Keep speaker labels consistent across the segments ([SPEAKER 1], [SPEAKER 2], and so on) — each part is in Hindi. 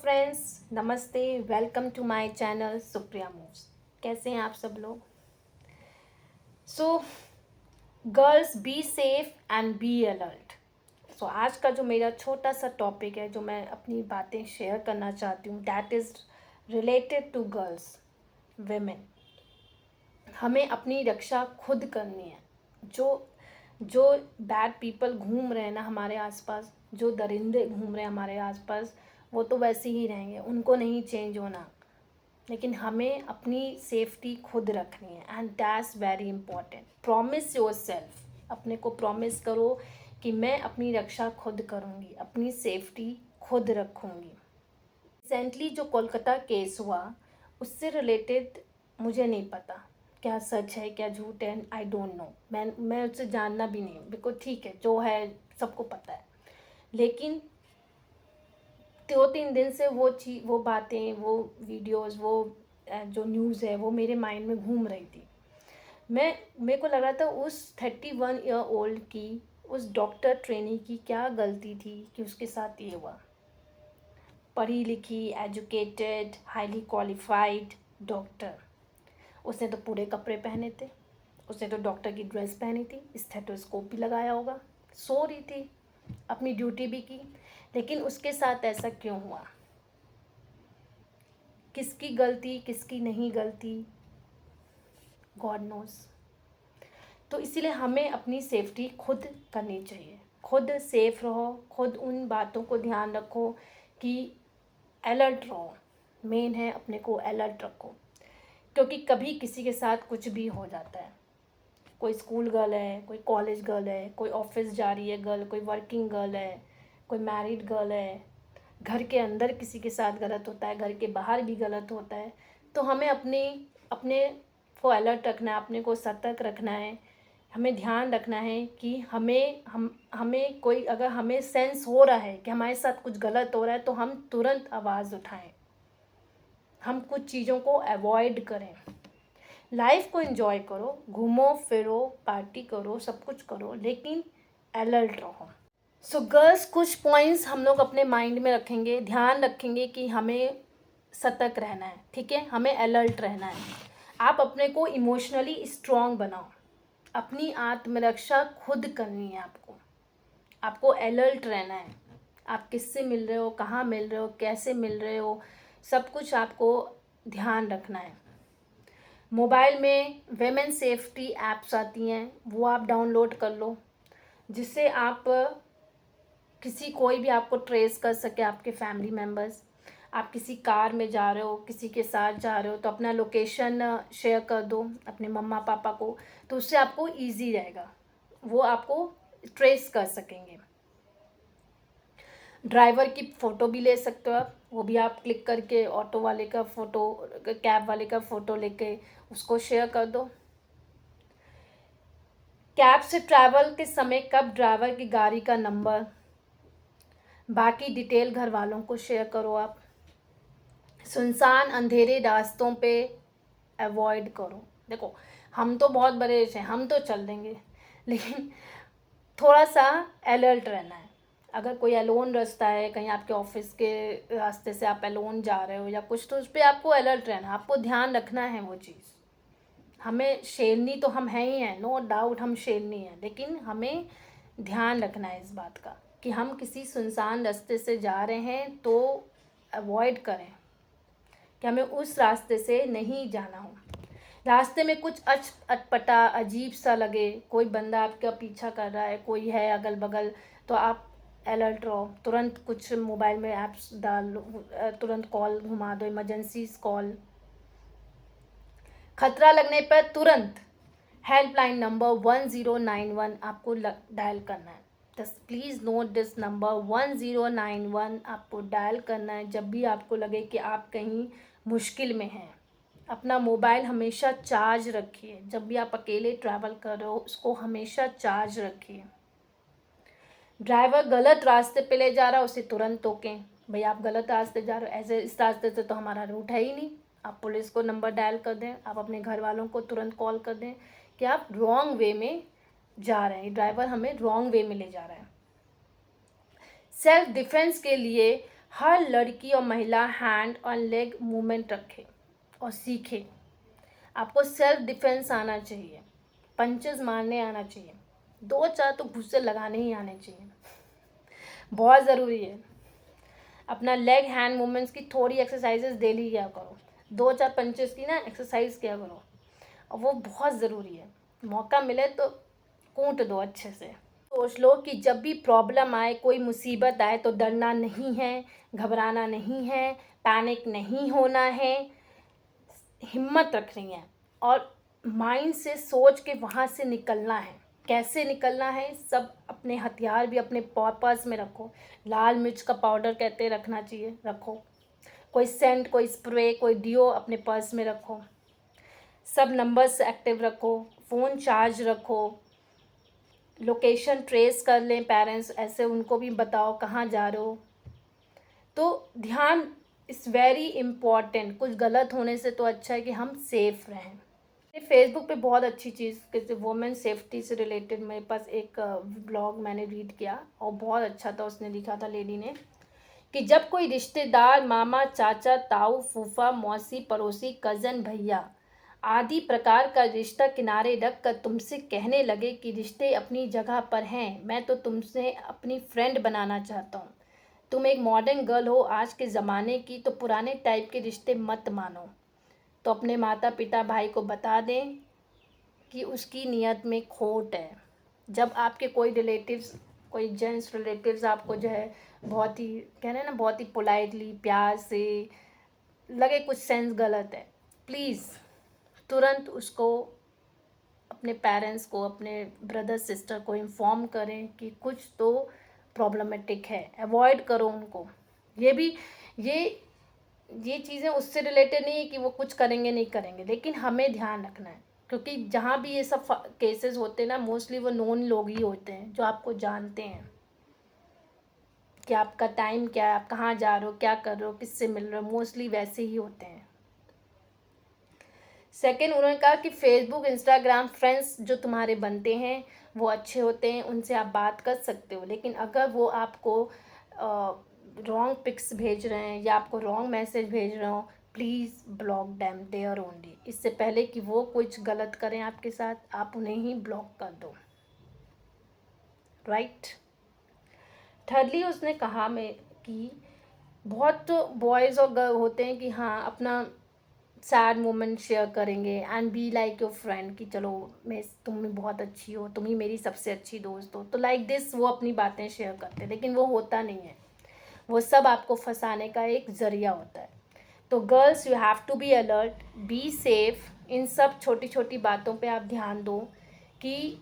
[SPEAKER 1] फ्रेंड्स, नमस्ते। Welcome to my channel Supriya moves. कैसे हैं आप सब लोग? Girls be safe and be alert. आज का जो मेरा छोटा सा टॉपिक है, जो मैं अपनी बातें शेयर करना चाहती हूँ, that is related to girls, women. हमें अपनी रक्षा खुद करनी है। जो जो बैड पीपल घूम रहे हैं ना हमारे आसपास, जो दरिंदे घूम रहे हैं हमारे आसपास, वो तो वैसे ही रहेंगे, उनको नहीं चेंज होना। लेकिन हमें अपनी सेफ्टी खुद रखनी है and that's very important. Promise your self, अपने को प्रॉमिस करो कि मैं अपनी रक्षा खुद करूँगी, अपनी सेफ्टी खुद रखूँगी। रिसेंटली जो कोलकाता केस हुआ, उससे रिलेटेड मुझे नहीं पता क्या सच है क्या झूठ है, आई डोंट नो। मैं उससे जानना भी नहीं, बिकॉज ठीक है जो है सबको पता है। लेकिन 2-3 दिन से वो बातें, वो वीडियोस, वो जो न्यूज़ है वो मेरे माइंड में घूम रही थी। मेरे को लग रहा था उस 31 ईयर ओल्ड की, उस डॉक्टर ट्रेनी की क्या गलती थी कि उसके साथ ये हुआ। पढ़ी लिखी, एजुकेटेड, हाईली क्वालिफाइड डॉक्टर, उसने तो पूरे कपड़े पहने थे, उसने तो डॉक्टर की ड्रेस पहनी थी, स्टेथोस्कोप भी लगाया होगा, सो रही थी, अपनी ड्यूटी भी की। लेकिन उसके साथ ऐसा क्यों हुआ? किसकी गलती, किसकी नहीं गलती, गॉड नोस। तो इसीलिए हमें अपनी सेफ्टी खुद करनी चाहिए। खुद सेफ रहो, खुद उन बातों को ध्यान रखो कि अलर्ट रहो। मेन है अपने को अलर्ट रखो, क्योंकि कभी किसी के साथ कुछ भी हो जाता है। कोई स्कूल गर्ल है, कोई कॉलेज गर्ल है, कोई ऑफिस जा रही है गर्ल, कोई वर्किंग गर्ल है, कोई मैरिड गर्ल है। घर के अंदर किसी के साथ गलत होता है, घर के बाहर भी गलत होता है। तो हमें अपने को अलर्ट रखना है, अपने को सतर्क रखना है। हमें ध्यान रखना है कि हमें कोई, अगर हमें सेंस हो रहा है कि हमारे साथ कुछ गलत हो रहा है, तो हम तुरंत आवाज़ उठाएं। हम कुछ चीज़ों को अवॉइड करें। लाइफ को एंजॉय करो, घूमो फिरो, पार्टी करो, सब कुछ करो, लेकिन अलर्ट रहो। गर्ल्स, कुछ पॉइंट्स हम लोग अपने माइंड में रखेंगे, ध्यान रखेंगे कि हमें सतर्क रहना है, ठीक है, हमें अलर्ट रहना है। आप अपने को इमोशनली स्ट्रॉन्ग बनाओ, अपनी आत्मरक्षा खुद करनी है। आपको अलर्ट रहना है। आप किससे मिल रहे हो, कहाँ मिल रहे हो, कैसे मिल रहे हो, सब कुछ आपको ध्यान रखना है। मोबाइल में वेमेन सेफ्टी ऐप्स आती हैं, वो आप डाउनलोड कर लो, जिससे आप कोई भी आपको ट्रेस कर सके, आपके फैमिली मेम्बर्स। आप किसी कार में जा रहे हो, किसी के साथ जा रहे हो, तो अपना लोकेशन शेयर कर दो अपने मम्मा पापा को, तो उससे आपको इजी रहेगा, वो आपको ट्रेस कर सकेंगे। ड्राइवर की फ़ोटो भी ले सकते हो आप, वो भी आप क्लिक करके ऑटो वाले का फ़ोटो, कैब वाले का फ़ोटो लेके उसको शेयर कर दो। कैब से ट्रैवल के समय कब ड्राइवर की गाड़ी का नंबर, बाकी डिटेल घर वालों को शेयर करो आप। सुनसान अंधेरे रास्तों पे अवॉइड करो। देखो, हम तो बहुत बड़े हैं, हम तो चल देंगे, लेकिन थोड़ा सा अलर्ट रहना है। अगर कोई अलोन रास्ता है, कहीं आपके ऑफिस के रास्ते से आप अलोन जा रहे हो या कुछ, तो उस पर आपको अलर्ट रहना है, आपको ध्यान रखना है वो चीज़। हमें शेरनी तो हम हैं ही हैं, नो डाउट हम शेरनी हैं, लेकिन हमें ध्यान रखना है इस बात का कि हम किसी सुनसान रास्ते से जा रहे हैं तो अवॉइड करें, कि हमें उस रास्ते से नहीं जाना हो। रास्ते में कुछ अटपटा अजीब सा लगे, कोई बंदा आपका पीछा कर रहा है, कोई है अगल बगल, तो आप अलर्ट रहो, तुरंत कुछ मोबाइल में ऐप्स डाल लो, तुरंत कॉल घुमा दो, इमरजेंसी कॉल। खतरा लगने पर तुरंत हेल्पलाइन नंबर 1091 आपको डायल करना है। प्लीज़ नोट दिस नंबर 1091 आपको डायल करना है जब भी आपको लगे कि आप कहीं मुश्किल में हैं। अपना मोबाइल हमेशा चार्ज रखिए, जब भी आप अकेले ट्रैवल कर रहे हो उसको हमेशा चार्ज रखिए। ड्राइवर गलत रास्ते पे ले जा रहा है, उसे तुरंत टोकें, भाई आप गलत रास्ते जा रहे हो, ऐसे इस रास्ते से तो हमारा रूट है ही नहीं। आप पुलिस को नंबर डायल कर दें, आप अपने घर वालों को तुरंत कॉल कर दें कि आप रॉन्ग वे में जा रहे हैं, ड्राइवर हमें रॉन्ग वे में ले जा रहा है। सेल्फ डिफेंस के लिए हर लड़की और महिला हैंड और लेग मूवमेंट रखे और सीखे। आपको सेल्फ डिफेंस आना चाहिए, पंचेस मारने आना चाहिए, 2-4 तो घुस्से लगाने ही आने चाहिए, बहुत ज़रूरी है। अपना लेग हैंड मूवमेंट्स की थोड़ी एक्सरसाइजेस डेली किया करो, 2-4 पंचेस की ना एक्सरसाइज किया करो, और वो बहुत ज़रूरी है। मौका मिले तो कूट दो अच्छे से। सोच लो कि जब भी प्रॉब्लम आए, कोई मुसीबत आए, तो डरना नहीं है, घबराना नहीं है, पैनिक नहीं होना है, हिम्मत रखनी है और माइंड से सोच के वहाँ से निकलना है। कैसे निकलना है, सब अपने हथियार भी अपने पर्स में रखो। लाल मिर्च का पाउडर कहते रखना चाहिए, रखो। कोई सेंट, कोई स्प्रे, कोई डियो अपने पर्स में रखो। सब नंबर्स एक्टिव रखो, फ़ोन चार्ज रखो, लोकेशन ट्रेस कर लें पेरेंट्स, ऐसे उनको भी बताओ कहाँ जा रहे हो। तो ध्यान इज़ वेरी इम्पॉर्टेंट। कुछ गलत होने से तो अच्छा है कि हम सेफ़ रहें। फेसबुक पे बहुत अच्छी चीज़, जैसे वुमेन सेफ्टी से रिलेटेड मेरे पास एक ब्लॉग मैंने रीड किया और बहुत अच्छा था। उसने लिखा था लेडी ने कि जब कोई रिश्तेदार, मामा, चाचा, ताऊ, फूफा, मौसी, पड़ोसी, कज़न, भैया आदि प्रकार का रिश्ता किनारे रख कर तुमसे कहने लगे कि रिश्ते अपनी जगह पर हैं, मैं तो तुमसे अपनी फ्रेंड बनाना चाहता हूँ, तुम एक मॉडर्न गर्ल हो आज के ज़माने की, तो पुराने टाइप के रिश्ते मत मानो, तो अपने माता पिता भाई को बता दें कि उसकी नीयत में खोट है। जब आपके कोई रिलेटिव्स, कोई जेंट्स रिलेटिव्स आपको जो है बहुत ही, कह रहे हैं ना, बहुत ही पोलाइटली, प्यार से लगे कुछ सेंस गलत है, प्लीज़ तुरंत उसको, अपने पेरेंट्स को, अपने ब्रदर सिस्टर को इन्फॉर्म करें कि कुछ तो प्रॉब्लमेटिक है, अवॉइड करो उनको। ये भी ये चीज़ें उससे रिलेटेड नहीं है कि वो कुछ करेंगे नहीं करेंगे, लेकिन हमें ध्यान रखना है, क्योंकि जहाँ भी ये सब केसेस होते हैं ना, मोस्टली वो नोन लोग ही होते हैं जो आपको जानते हैं कि आपका टाइम क्या है, आप कहाँ जा रहे हो, क्या कर रहे हो, किससे मिल रहे हो, मोस्टली वैसे ही होते हैं। सेकेंड, उन्होंने कहा कि फेसबुक, इंस्टाग्राम फ्रेंड्स जो तुम्हारे बनते हैं वो अच्छे होते हैं, उनसे आप बात कर सकते हो, लेकिन अगर वो आपको रॉन्ग पिक्स भेज रहे हैं या आपको रॉन्ग मैसेज भेज रहे हो, please block them there only. इससे पहले कि वो कुछ गलत करें आपके साथ, आप उन्हें ही ब्लॉक कर दो, राइट। थर्डली उसने कहा मैं कि बहुत बॉयज़ और गर्ल होते हैं कि हाँ अपना सैड मोमेंट शेयर करेंगे and be like your friend कि चलो मैं, तुम भी बहुत अच्छी हो, तुम ही मेरी सबसे अच्छी दोस्त हो, तो लाइक दिस वो अपनी बातें शेयर करते हैं, लेकिन वो होता नहीं है। वो सब आपको फंसाने का एक ज़रिया होता है। तो girls, you have to be alert, be safe. इन सब छोटी छोटी बातों पे आप ध्यान दो कि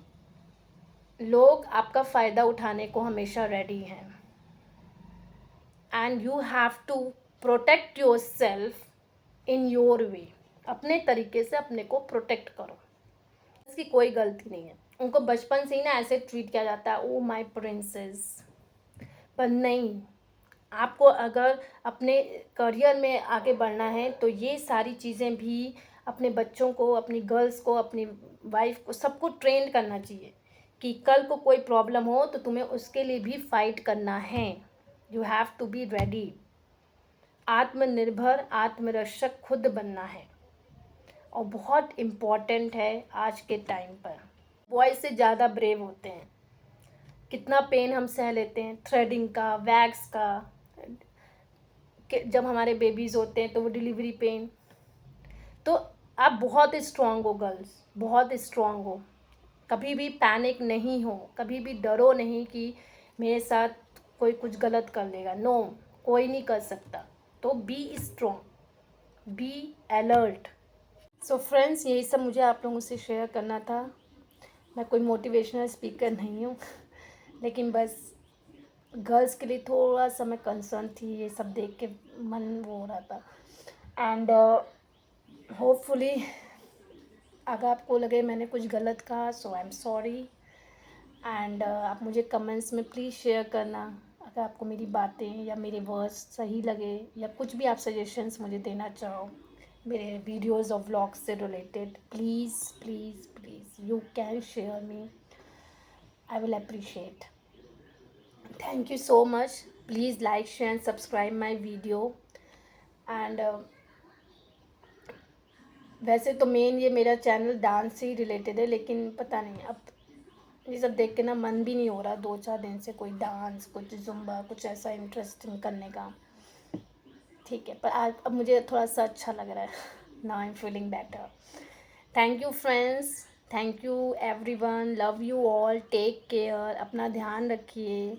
[SPEAKER 1] लोग आपका फ़ायदा उठाने को हमेशा रेडी हैं, and you have to protect your yourself in your. अपने तरीके से अपने को प्रोटेक्ट करो, इसकी कोई गलती नहीं है। उनको बचपन से ही ना ऐसे ट्रीट किया जाता है, ओ माय प्रिंसेस, पर नहीं। आपको अगर अपने करियर में आगे बढ़ना है तो ये सारी चीज़ें भी अपने बच्चों को, अपनी गर्ल्स को, अपनी वाइफ को, सबको ट्रेन करना चाहिए कि कल को कोई प्रॉब्लम हो तो तुम्हें उसके लिए भी फाइट करना है। You have to be ready. आत्मनिर्भर, आत्मरक्षक खुद बनना है, और बहुत इम्पॉर्टेंट है आज के टाइम पर। बॉयज़ से ज़्यादा ब्रेव होते हैं। कितना पेन हम सह लेते हैं, थ्रेडिंग का, वैक्स का, जब हमारे बेबीज़ होते हैं तो वो डिलीवरी पेन। तो आप बहुत स्ट्रॉन्ग हो गर्ल्स, बहुत स्ट्रॉन्ग हो। कभी भी पैनिक नहीं हो, कभी भी डरो नहीं कि मेरे साथ कोई कुछ गलत कर लेगा। नो, कोई नहीं कर सकता। तो be strong, be alert. So friends, यही सब मुझे आप लोगों से शेयर करना था। मैं कोई मोटिवेशनल स्पीकर नहीं हूँ, लेकिन बस गर्ल्स के लिए थोड़ा सा मैं कंसर्न थी, ये सब देख के मन वो हो रहा था। एंड होपफुली अगर आपको लगे मैंने कुछ गलत कहा, सो आई एम सॉरी। एंड आप मुझे कमेंट्स में प्लीज़ शेयर करना अगर आपको मेरी बातें या मेरे वर्ड्स सही लगे, या कुछ भी आप सजेशंस मुझे देना चाहो मेरे वीडियोस और व्लॉग्स से related. Please please please you can share me, I will appreciate. Thank you so much. Please like share and subscribe my video. And वैसे तो मेन ये मेरा चैनल डांस से ही रिलेटेड है, लेकिन पता नहीं अब ये सब देख के ना मन भी नहीं हो रहा 2-4 दिन से कोई डांस, कुछ जुम्बा, कुछ ऐसा इंटरेस्टिंग करने का। ठीक है, पर आज अब मुझे थोड़ा सा अच्छा लग रहा है। Now I am feeling better. Thank you friends, thank you everyone, love you all, take care, अपना ध्यान रखिए,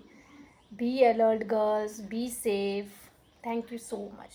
[SPEAKER 1] be alert girls, be safe. Thank you so much.